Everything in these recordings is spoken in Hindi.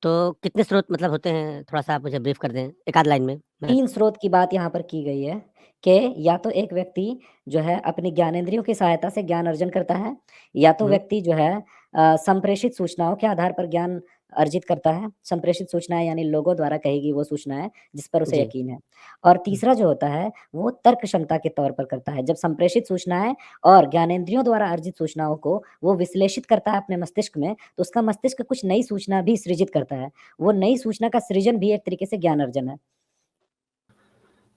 तो कितने स्रोत मतलब होते हैं, थोड़ा-सा आप मुझे ब्रीफ कर दें, एक आध लाइन में? मैं 3 स्रोत की बात यहाँ पर की गई है कि या तो एक व्यक्ति जो है अपनी ज्ञानेंद्रियों की सहायता से ज्ञान अर्जन करता है, या तो हुँ, व्यक्ति जो है संप्रेषित सूचनाओं के आधार पर ज्ञान अर्जित करता है। संप्रेषित सूचनाएँ यानी लोगों द्वारा कही गई वो सूचनाएँ जिस पर उसे जी। यकीन है। और तीसरा जो होता है वो तर्क क्षमता के तौर पर करता है। जब संप्रेषित सूचनाएँ और ज्ञानेंद्रियों द्वारा अर्जित सूचनाओं को वो विश्लेषित करता है अपने मस्तिष्क में, तो उसका मस्तिष्क कुछ नई सूचना भी सृजित करता है। वो नई सूचना का सृजन भी एक तरीके से ज्ञान अर्जन है।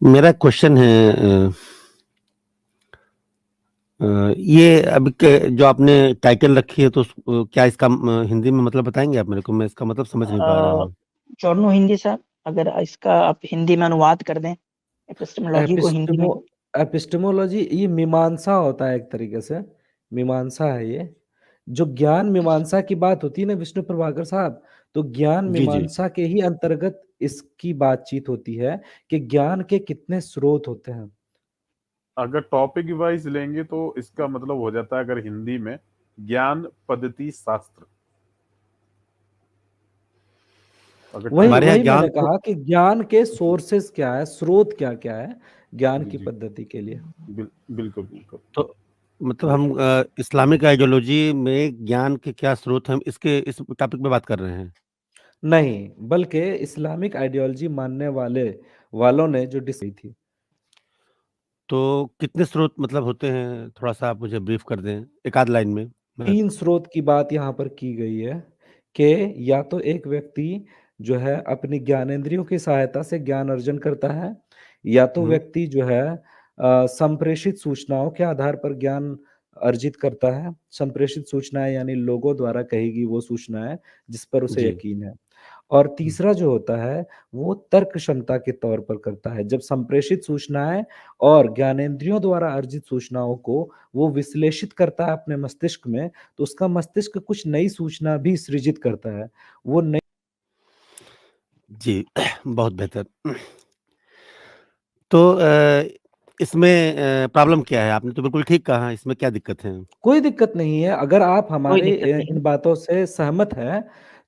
मेरा क्वेश्चन है ये अभी के जो आपने टाइटल रखी है तो क्या इसका हिंदी में मतलब बताएंगे आप मेरे को? मैं इसका मतलब समझ नहीं पा रहा हूँ। चौर्नो हिंदी साहब, अगर इसका आप हिंदी में अनुवाद कर दें एपिस्टेमोलॉजी को हिंदी में। एपिस्टेमोलॉजी ये मीमांसा होता है, एक तरीके से मीमांसा है ये। जो ज्ञान मीमांसा की बात होती है ना विष्णु प्रभाकर साहब, तो ज्ञान जी, जी। मीमांसा के ही अंतर्गत इसकी बातचीत होती है कि ज्ञान के कितने स्रोत होते हैं। अगर टॉपिक वाइज लेंगे तो इसका मतलब हो जाता है, अगर हिंदी में, ज्ञान पद्धति शास्त्र। वही हमारे यहाँ वही ज्ञान मैंने को कहा कि ज्ञान के सोर्सेस क्या है, स्रोत क्या क्या है ज्ञान जी, की जी। पद्धति के लिए। बिल्कुल बिल्कुल। तो मतलब हम इस्लामिक आइडियोलॉजी में ज्ञान के क्या स्रोत हैं, इस टॉपिक पे बात कर रहे हैं? नहीं, बल्कि इस्लामिक आइडियोलॉजी मानने वालों ने जो डिसाइड थी। तो कितने स्रोत मतलब होते हैं, थोड़ा-सा आप मुझे ब्रीफ कर दें, एक आध लाइन में? मैं 3 स्रोत की बात यहाँ पर की गई है कि या तो एक व्यक्ति जो है अपनी ज्ञानेंद्रियों की सहायता से ज्ञान अर्जन करता है, या तो हुँ। व्यक्ति जो है संप्रेषित सूचनाओं के आधार पर ज्ञान अर्जित करता है। संप्रेषित सूचनाएँ यानी लोगों द्वारा कही गई वो सूचनाएँ जिस पर उसे जी। यकीन है। और हुँ। तीसरा जो होता है वो तर्क क्षमता के तौर पर करता है। जब संप्रेषित सूचनाएँ और ज्ञानेंद्रियों द्वारा अर्जित सूचनाओं को वो विश्लेषित करता है अपने मस्तिष्क में, तो उसका मस्तिष्क कुछ नई सूचना भी सृजित करता है। वो नई जी, बहुत बेहतर। तो इसमें प्रॉब्लम क्या है? आपने तो बिल्कुल ठीक कहा, इसमें क्या दिक्कत है? कोई दिक्कत नहीं है। अगर आप कोई हमारे दिक्कत नहीं इन है। बातों से सहमत हैं,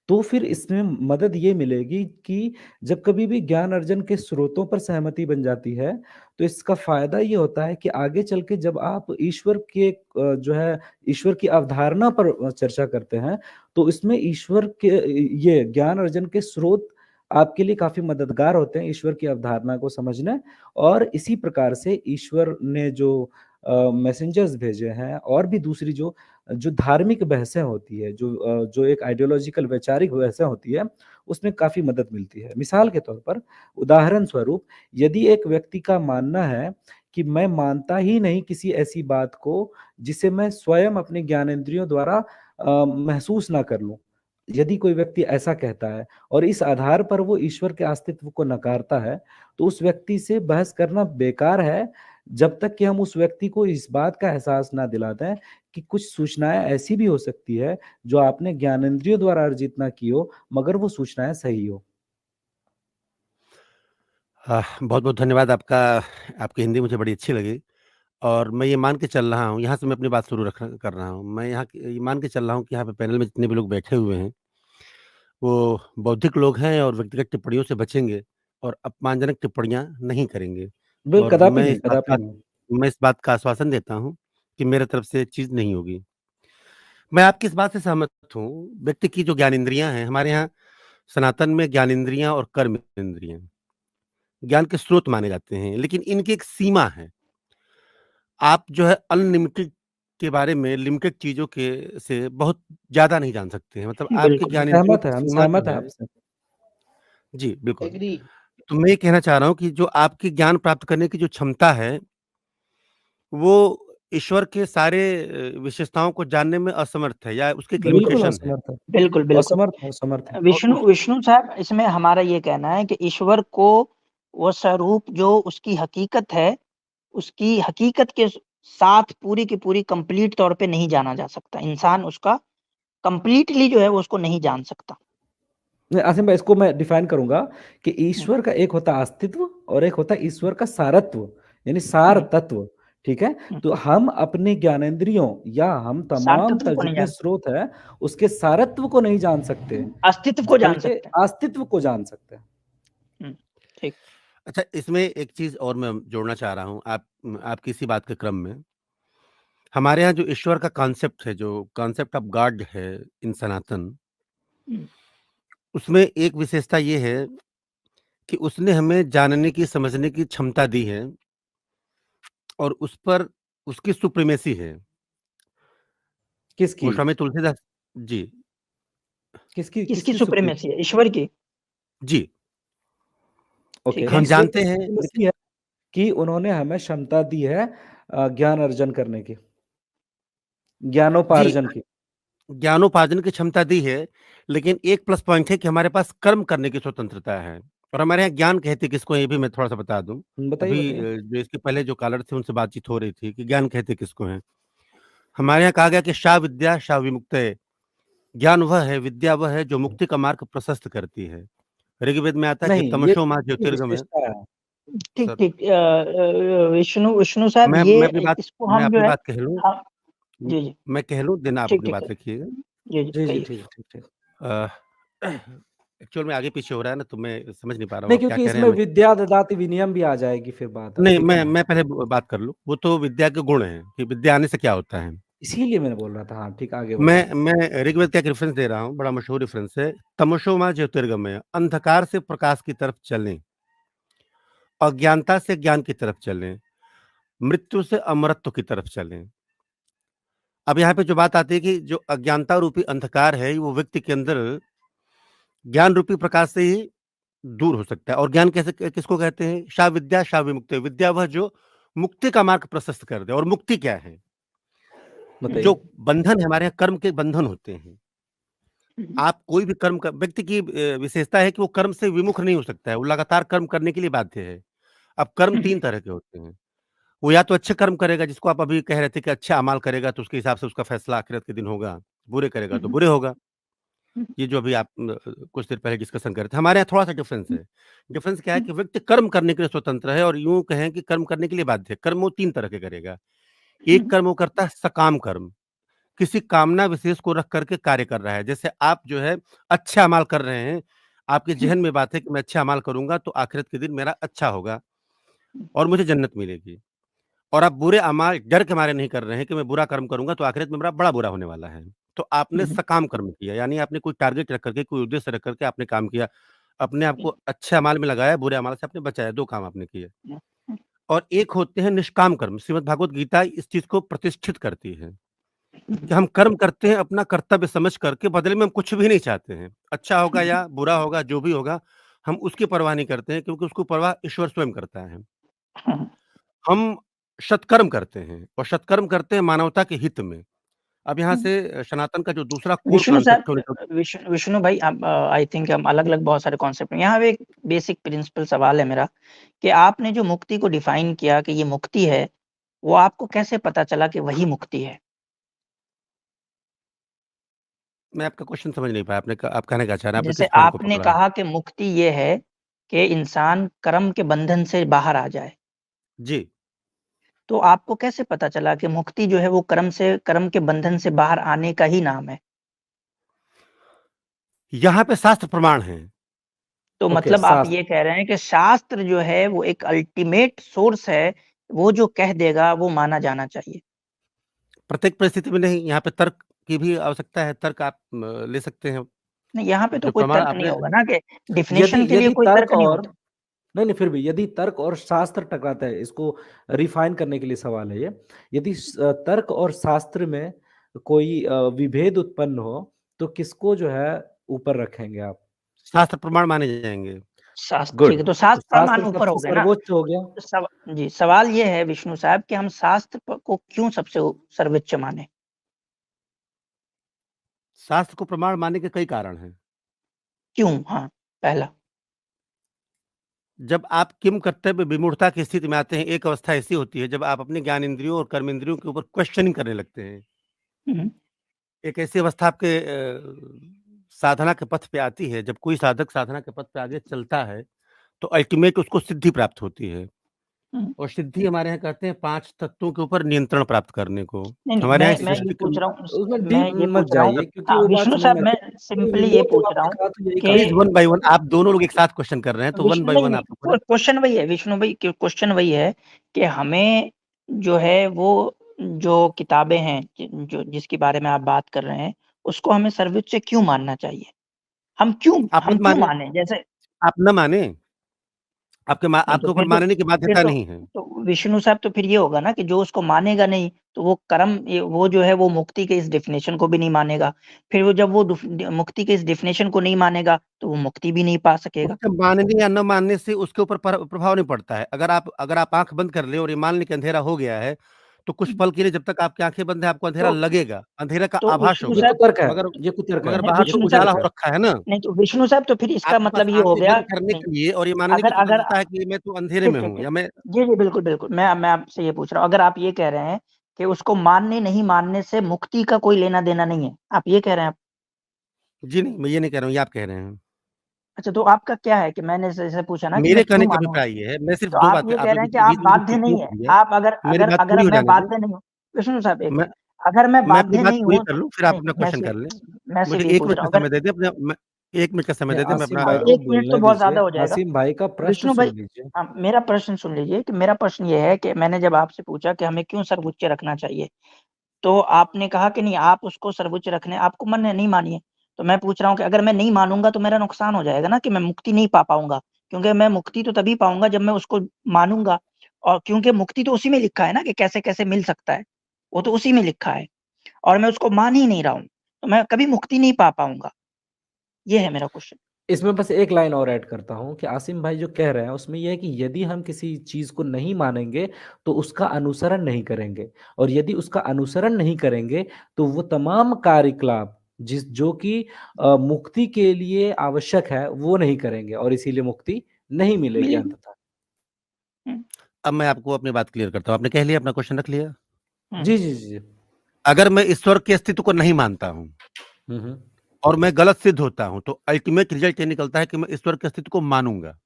तो फिर इसमें मदद ये मिलेगी कि जब कभी भी ज्ञान अर्जन के स्रोतों पर सहमति बन जाती है, तो इसका फ़ायदा ये होता है कि आगे चल के जब आप ईश्वर के जो है ईश्वर की अवधारणा पर चर्चा करते हैं, तो इसमें ईश्वर के ये ज्ञान अर्जन के स्रोत आपके लिए काफ़ी मददगार होते हैं ईश्वर की अवधारणा को समझने। और इसी प्रकार से ईश्वर ने जो मैसेंजर्स भेजे हैं और भी दूसरी जो जो धार्मिक बहसें होती है, जो एक आइडियोलॉजिकल वैचारिक बहसें होती है, उसमें काफ़ी मदद मिलती है। मिसाल के तौर पर, उदाहरण स्वरूप, यदि एक व्यक्ति का मानना है कि मैं मानता ही नहीं किसी ऐसी बात को जिसे मैं स्वयं अपने ज्ञानेंद्रियों द्वारा महसूस ना कर लूँ। यदि कोई व्यक्ति ऐसा कहता है और इस आधार पर वो ईश्वर के अस्तित्व को नकारता है, तो उस व्यक्ति से बहस करना बेकार है, जब तक कि हम उस व्यक्ति को इस बात का एहसास ना दिला दें कि कुछ सूचनाएँ ऐसी भी हो सकती है, जो आपने ज्ञानेंद्रियों द्वारा अर्जित ना की हो, मगर वो सूचनाएँ सही हो। बहुत-बहुत धन्यवाद आपका। आपकी हिंदी मुझे बड़ी अच्छी लगी और मैं ये मान के चल रहा हूँ, यहाँ से मैं अपनी बात शुरू कर रहा हूँ। मैं ये मान के चल रहा हूँ कि यहाँ पे पैनल में जितने भी लोग बैठे हुए हैं, वो बौद्धिक लोग हैं और व्यक्तिगत टिप्पणियों से बचेंगे और अपमानजनक टिप्पणियाँ नहीं करेंगे। और कदापि नहीं, कदापि नहीं। मैं इस बात का आश्वासन देता हूँ कि मेरे तरफ से चीज़ नहीं होगी। मैं आपकी इस बात से सहमत हूँ, व्यक्ति की जो ज्ञानेंद्रियाँ हैं, हमारे यहाँ सनातन में ज्ञानेंद्रियाँ और कर्म इंद्रियाँ ज्ञान के स्रोत माने जाते हैं, लेकिन इनकी एक सीमा है। आप जो है अनलिमिटेड के बारे में लिमिटेड चीज़ों के से बहुत ज़्यादा नहीं जान सकते हैं। मतलब आपके बिल्कुल। ज्ञानेंद्रियों की हम सीमा सहमत जो हैं है आपसे। जी, बिल्कुल। एग्री। तो मैं ये कहना चाह रहा हूँ कि जो आपकी ज्ञान प्राप्त करने की जो क्षमता है, वो ईश्वर के सारे विशेषताओं को जानने में असमर्थ है या उसकी एक बिल्कुल लिमिटेशन है। असमर्थ है। बिल्कुल, बिल्कुल। असमर्थ है। और विष्णु साहब, इसमें हमारा ये कहना है कि ईश्वर को वो स्वरूप जो उसकी हकीकत है, उसकी हकीकत के साथ पूरी की पूरी कंप्लीट तौर पे नहीं जाना जा सकता। इंसान उसका कंप्लीटली जो है वो उसको नहीं जान सकता। आसिम भाई, इसको मैं डिफाइन करूंगा कि ईश्वर का एक होता अस्तित्व और एक होता ईश्वर का सारत्व, यानी सार तत्व। ठीक है? हुँ। तो हम अपने ज्ञानेंद्रियों या हम सार तमाम तत्व को नहीं जितने जान स्रोत हैं, उसके सारत्व को नहीं जान सकते, अस्तित्व को जान बल्कि सकते हैं। अस्तित्व को जान सकते हैं। हुँ, ठीक। अच्छा, इसमें एक चीज़ और मैं जोड़ना चाह रहा हूँ, आपकी इसी बात के क्रम में। हमारे यहाँ जो ईश्वर का कॉन्सेप्ट है, जो कॉन्सेप्ट ऑफ गॉड है इन सनातन, हुँ, उसमें एक विशेषता ये है कि उसने हमें जानने की, समझने की क्षमता दी है और उस पर उसकी सुप्रीमेसी है। किसकी? गोस्वामी तुलसीदास जी, किसकी किसकी किसकी सुप्रीमेसी है? ईश्वर की? जी। ओके, ठीक है। हम ईश्वर जानते की हैं सुप्रीमेसी है कि उन्होंने हमें क्षमता दी है ज्ञान अर्जन करने की, जी, ज्ञानोपार्जन की। ज्ञानोपार्जन की क्षमता दी है, लेकिन एक प्लस पॉइंट है कि हमारे पास कर्म करने की स्वतंत्रता है और हमारे यहाँ ज्ञान कहते किसको, ये भी मैं थोड़ा-सा बता दूँ। बताइए, अभी बताइए। जो इसके पहले जो कॉलर थे, उनसे बातचीत हो रही थी कि ज्ञान कहते किसको हैं। हमारे यहाँ कहा गया कि शा विद्या शा विमुक्तये, ज्ञान वह है, विद्या वह है जो मुक्ति का मार्ग प्रशस्त करती है। ऋग्वेद में आता है कि नहीं, ये तमसो माह ये ज्योतिर्गमय। विशेषता है। ठीक, सर, ठीक। विष्णु साहब ये इसको मैं हम जो अपनी है बात कह लूँ, हाँ, जी, जी। मैं कह लूँ, देन आप ठीक, अपनी ठीक, बात ठीक। रखिएगा। जी, जी, जी, जी, कहिए। ठीक है, ठीक, ठीक। एक्चुअल में आगे-पीछे हो रहा है ना, तो मैं समझ नहीं पा रहा हूँ नहीं, आप क्या क्योंकि कह रहे हैं, इसमें मैं विद्या ददाति विनयम भी आ जाएगी फिर बात, नहीं, ठीक है ना? मैं पहले ब बात कर लूँ। वो तो विद्या के गुण हैं कि विद्या आने से क्या होता है। इसीलिए मैंने बोल रहा था। हाँ, ठीक, आगे बढ़िए। मैं ऋग्वेद का एक रेफ़रेंस दे रहा हूँ, बड़ा मशहूर रेफ़रेंस है। तमसो माह ज्योतिर्गमय, अंधकार से प्रकाश की तरफ चलें, अज्ञानता से ज्ञान की तरफ चलें, मृत्यु से अमरत्व की तरफ चलें। अब यहाँ पे जो बात आती है कि जो अज्ञानता रूपी अंधकार है, वो व्यक्ति के अंदर ज्ञान रूपी प्रकाश से ही दूर हो सकता है। और ज्ञान कैसे किसको कहते हैं? शा विद्या शा विमुक्ति, विद्या वह जो मुक्ति का मार्ग प्रशस्त कर दे। और मुक्ति क्या है? बताइए। जो बंधन है, हमारे यहाँ कर्म के बंधन होते हैं। हुँ, आप कोई भी कर्म व्यक्ति की विशेषता है कि वो कर्म से विमुख नहीं हो सकता है, वो लगातार कर्म करने के लिए बाध्य है। अब कर्म हुँ, 3 तरह के होते हैं। वो या तो अच्छे कर्म करेगा, जिसको आप अभी कह रहे थे कि अच्छा अमाल करेगा तो उसके हिसाब से उसका फैसला आखिरत के दिन होगा, बुरे करेगा तो हुँ, बुरे होगा। हुँ, ये जो अभी आप कुछ देर पहले डिस्कशन कर रहे थे, हमारे यहाँ थोड़ा-सा डिफरेंस हुँ, है। डिफरेंस क्या है हुँ, कि व्यक्ति कर्म करने के लिए स्वतंत्र है और यूँ कहें कि कर्म करने के लिए बाध्य है। कर्म वो 3 तरह के करेगा। हुँ, एक कर्म वो करता है सकाम कर्म, किसी कामना विशेष को रख कर के कार्य कर रहा है। जैसे आप जो है अच्छा अमाल कर रहे हैं, आपके हुँ, ज़हन में बात है कि मैं अच्छा अमाल करूँगा तो आखिरत के दिन मेरा अच्छा होगा हुँ, और मुझे जन्नत मिलेगी। और आप बुरे अमाल डर के मारे नहीं कर रहे हैं कि मैं बुरा कर्म करूँगा तो आखिरत में मेरा बड़ा बुरा होने वाला है। तो आपने हुँ, सकाम कर्म किया, यानी आपने कोई टारगेट रख कर के, कोई उद्देश्य रख कर के आपने काम किया। अपने आप को अच्छे अमाल में लगाया, बुरे अमाल से आपने बचाया, 2 काम आपने किए। हुँ, हुँ, और एक होते हैं निष्काम कर्म, श्रीमद् भागवत गीता इस चीज़ को प्रतिष्ठित करती है, कि हम कर्म करते हैं अपना कर्तव्य समझ करके, बदले में हम कुछ भी नहीं चाहते हैं। अच्छा होगा या बुरा होगा, जो भी होगा, हम उसकी परवाह नहीं करते हैं क्योंकि उसको परवाह ईश्वर स्वयं करता है। हुँ। हम सत्कर्म करते हैं और सत्कर्म करते हैं मानवता के हित में। अब यहाँ से सनातन का जो दूसरा कोर विष्णु कॉन्सेप्ट है, साहब विष्णु भाई आप आई थिंक हम अलग-अलग बहुत सारे कॉन्सेप्ट हैं। यहाँ पे एक बेसिक प्रिंसिपल सवाल है मेरा कि आपने जो मुक्ति को डिफाइन किया कि ये मुक्ति है, वो आपको कैसे पता चला कि वही मुक्ति है? मैं आपका क्वेश्चन समझ नहीं पाया। आप कहना क्या चाह रहे हैं? आपने जैसे किस पॉइंट को आपने पकड़ा है? कहा कि मुक्ति ये है कि इंसान कर्म के बंधन से बाहर आ जाए। जी, तो आपको कैसे पता चला कि मुक्ति जो है वो कर्म के बंधन से बाहर आने का ही नाम है? यहाँ पे शास्त्र प्रमाण हैं। तो ओके, मतलब आप ये शास्त्र। कह रहे हैं कि शास्त्र जो है वो एक अल्टीमेट सोर्स है, वो जो कह देगा वो माना जाना चाहिए। प्रत्येक परिस्थिति में नहीं, यहाँ पे तर्क की भी आवश्यकता है। तर्क आप ले सकते हैं। नहीं, यहाँ पे तो जो कोई प्रमाण तर्क नहीं आपने होगा ना कि यदि डेफिनिशन के लिए यदि कोई तर्क तर्क नहीं और होता। नहीं, नहीं, फिर भी यदि तर्क और शास्त्र टकराता है, इसको रिफाइन करने के लिए सवाल है ये। यदि तर्क और शास्त्र में कोई विभेद उत्पन्न हो, तो किसको जो है ऊपर रखेंगे आप? शास्त्र प्रमाण माने जाएँगे। शास्त्र ठीक गुड। है, तो तो शास्त्र प्रमाण शास्त्र ऊपर हो सबसे गए ना। सर्वोच्च हो गया। जी, सवाल ये है विष्णु साहब कि हम शास्त्र को क्यों सबसे सर्वोच्च माने? शास्त्र को प्रमाण मानने के कई कारण हैं। क्यों? हाँ, पहला। जब आप किम कर्तव्य विमूढ़ता की स्थिति में आते हैं, एक अवस्था ऐसी होती है जब आप अपने ज्ञानेंद्रियों और कर्मेंद्रियों के ऊपर क्वेश्चनिंग करने लगते हैं। हुँ, एक ऐसी अवस्था आपके साधना के पथ पे आती है, जब कोई साधक साधना के पथ पे आगे चलता है, तो अल्टीमेट उसको सिद्धि प्राप्त होती है। और सिद्धि हमारे यहाँ कहते हैं 5 तत्वों के ऊपर नियंत्रण प्राप्त करने को। नहीं हमारे यहाँ इस मैं ये सृष्टि पूछ के रहा हूँ उसमें मैं डीप ये मत पूछ रहा हूँ जाइए क्योंकि वो बात विष्णु समझ साहब में मैं आती है। सिंपली वो ये तो पूछ रहा आपने हूँ कहा तो यही कि कहा प्लीज 1 बाय 1 आप दोनों लोग एक साथ क्वेश्चन कर रहे हैं तो 1 विष्णु बाय नहीं 1 नहीं आपको पूरा क्वेश्चन वही है विष्णु भाई क्वेश्चन वही है कि हमें जो है वो जो किताबें हैं जो जिसके बारे में आप बात कर रहे हैं उसको हमें सर्वोच्च क्यों मानना चाहिए हम आप मत क्यों माने, माने जैसे आप न माने, नहीं आपके तो ऊपर फिर मानने की बाध्यता नहीं है। तो विष्णु साहब तो फिर ये होगा ना कि जो उसको मानेगा नहीं तो वो कर्म वो जो है वो मुक्ति के इस डेफिनेशन को भी नहीं मानेगा फिर वो जब वो मुक्ति के इस डेफिनेशन को नहीं मानेगा तो वो मुक्ति भी नहीं पा सकेगा उसके मानने या न मानने से उसके ऊपर प्रभाव नहीं पड़ता है। अगर आप आंख बंद कर ले और ये मान ले कि अंधेरा हो गया है तो कुछ पल के लिए जब तक आपकी आंखें बंद है आपको अंधेरा तो लगेगा, अंधेरा का तो आभास विष्णु ये होगा, साहब कुतर्क है, मगर ये कुतर्क है, मगर नहीं बाहर तो विष्णु ये साहब उजाला कुतर्क हो है। रखा है ना। नहीं तो विष्णु साहब तो फिर इसका आपके पास मतलब ये हो आंखें गया बंद करने नहीं के लिए और ये मानने की अगर अगर स्वतंत्रता है कि मैं तो अंधेरे ठीक में ठीक हूँ ठीक या मैं जी बिल्कुल बिल्कुल मैं आपसे ये पूछ रहा हूँ अगर आप ये कह रहे हैं कि उसको मानने नहीं मानने से मुक्ति का कोई लेना देना नहीं है आप ये कह रहे हैं आप जी नहीं, मैं ये नहीं कह रहा हूँ, ये आप कह रहे हैं। अच्छा तो आपका क्या है कि मैंने जैसे पूछा ना कि मैं मेरे क्यों कहने का मानूं अभिप्राय ये है, मैं सिर्फ तो 2 आप बातें ये आप कह रहे अभी हैं कि आप बीच में जो बाध्य नहीं रोक है दिया, आप अगर मेरी अगर बात अगर पूरी हो मैं जाने दें। बाध्य नहीं हूँ विष्णु साहब एक मैं मिनट अगर मैं मैं अपनी बाध्य बात नहीं पूरी हूँ कर लूँ, फिर आप नहीं अपना क्वेश्चन कर लें। मैं मुझे सिर्फ ये 1 पूछ मिनट रहा का हूँ अगर समय दे दें अपना मैं 1 मिनट का समय नहीं, दे दें, मैं आसिम अपना भाई को 1 मिनट तो बोलने बहुत दीजिए। ज्यादा हो जाएगा आसिम भाई का प्रश्न विष्णु भाई सुन लीजिए। मेरा प्रश्न सुन लीजिए कि मेरा प्रश्न ये है कि मैंने जब आपसे पूछा कि हमें क्यों सर्वोच्च रखना चाहिए तो आपने कहा कि नहीं आप उसको सर्वोच्च रखने आपको मन नहीं मानिए तो मैं पूछ रहा हूँ कि अगर मैं नहीं मानूंगा तो मेरा नुकसान हो जाएगा ना कि मैं मुक्ति नहीं पा पाऊंगा क्योंकि मैं मुक्ति तो तभी पाऊंगा जब मैं उसको मानूंगा और क्योंकि मुक्ति तो उसी में लिखा है ना कि कैसे कैसे मिल सकता है वो तो उसी में लिखा है और मैं उसको मान ही नहीं रहा हूँ तो मैं कभी मुक्ति नहीं पा पाऊंगा ये है मेरा क्वेश्चन इसमें बस एक लाइन और ऐड करता हूँ कि आसिम भाई जो कह रहे हैं उसमें यह है कि यदि हम किसी चीज को नहीं मानेंगे तो उसका अनुसरण नहीं करेंगे और यदि उसका अनुसरण नहीं करेंगे तो वो तमाम कार्यकलाप जो कि मुक्ति के लिए आवश्यक है वो नहीं करेंगे और इसीलिए मुक्ति नहीं मिलेगी मिलेगी अंततः। अब मैं आपको अपनी बात क्लियर करता हूँ। आपने कह लिया, अपना क्वेश्चन रख लिया? जी जी जी। अगर मैं ईश्वर के अस्तित्व को नहीं मानता हूँ हम्म। और मैं गलत सिद्ध होता हूँ तो अल्टीमेट रिजल्ट ये निकलता है कि मैं ईश्वर के अस्तित्व को मानूंगा।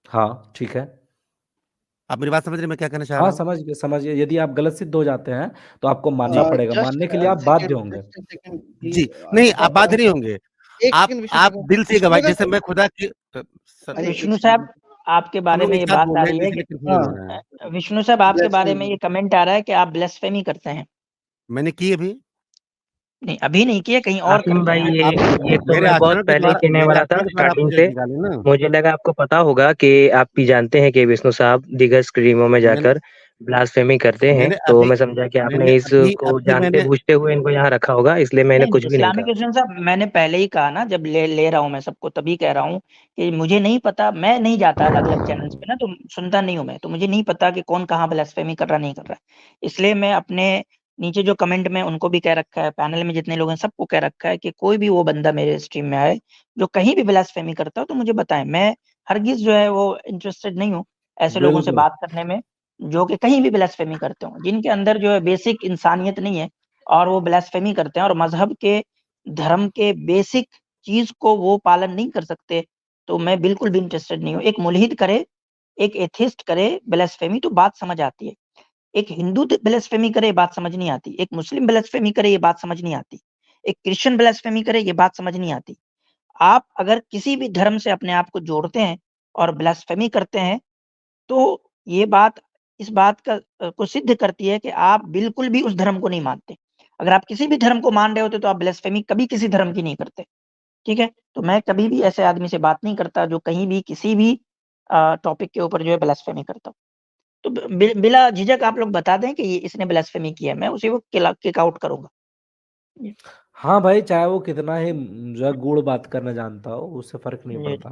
हाँ ठीक है। आप मेरी बात समझ रहे हैं मैं क्या कहना चाह हाँ रहा हूँ? समझिए यदि आप गलत सिद्ध हो जाते हैं तो आपको मानना पड़ेगा, मानने के लिए आप बाध्य होंगे। जी, नहीं आप बाध्य नहीं होंगे। आप दिल से गवाही, जैसे मैं खुदा की विष्णु साहब आपके हम बारे लोग में एक ये साथ बात बोल आ रहे रही हैं है इसीलिए कि कंफ्यूजन हो रहा है। विष्णु साहब आपके बारे में ये कमेंट आ रहा है कि आप ब्lasphemy करते हैं मैंने की अभी? नहीं अभी नहीं किया कहीं और आसिम करते भाई हैं ये आप तो मैं बहुत पहले ही कहने वाला था आप स्टार्टिंग रिजल्ट से निकालें ना। मुझे लगा आपको पता होगा कि आप भी जानते हैं कि विष्णु साहब दिग्गज स्ट्रीमों में जाकर ब्लास्फेमी करते हैं मैंने तो अभी मैं समझा कि मैंने आपने इसको अभी जानते मैंने बूझते हुए इनको यहाँ रखा होगा इसलिए मैंने कुछ नहीं भी नहीं इस्लामिक कहा। क्वेश्चन साहब मैंने पहले ही कहा ना जब ले रहा हूँ मैं सबको तभी कह रहा हूँ कि मुझे नहीं पता मैं नहीं जाता अलग अलग चैनल्स पे ना तो सुनता नहीं हूँ मैं तो मुझे नहीं पता कि कौन कहाँ ब्लास्फेमी कर रहा नहीं कर रहा है इसलिए मैं अपने नीचे जो कमेंट में उनको भी कह रखा है पैनल में जितने लोग हैं सबको कह रखा है कि कोई भी वो बंदा मेरे स्ट्रीम में आए जो कहीं भी ब्लास्फेमी करता हो तो मुझे बताएं मैं हरगिज जो है वो इंटरेस्टेड नहीं हूँ ऐसे लोगों से बिल्कुल। बात करने में जो कि कहीं भी ब्लास्फेमी करते हो जिनके अंदर जो है बेसिक इंसानियत नहीं है और वो ब्लास्फेमी करते हैं और मजहब के धर्म के बेसिक चीज को वो पालन नहीं कर सकते तो मैं बिल्कुल भी इंटरेस्टेड नहीं हूँ एक मुल्हिद करे एक एथिस्ट करे ब्लास्फेमी तो बात समझ आती है एक हिंदू ब्लास्फेमी करे ये बात समझ नहीं आती एक मुस्लिम ब्लास्फेमी करे ये बात समझ नहीं आती एक क्रिश्चियन ब्लास्फेमी करे ये बात समझ नहीं आती आप अगर किसी भी धर्म से अपने आप को जोड़ते हैं और ब्लास्फेमी करते हैं तो ये बात इस बात को सिद्ध करती है कि आप बिल्कुल भी उस धर्म को नहीं मानते अगर आप किसी भी धर्म को मान रहे होते तो आप ब्लास्फेमी कभी किसी धर्म की नहीं करते ठीक है तो मैं कभी भी ऐसे आदमी से बात नहीं करता जो कहीं भी किसी भी टॉपिक के ऊपर जो है ब्लास्फेमी करता हूँ तो बिला झिझक आप लोग बता दें कि ये इसने ब्लास्फेमी किया है मैं उसी को किक आउट करूंगा हाँ भाई चाहे वो कितना ही जो है गूढ़ बात करना जानता हो उससे फर्क नहीं जी पड़ता।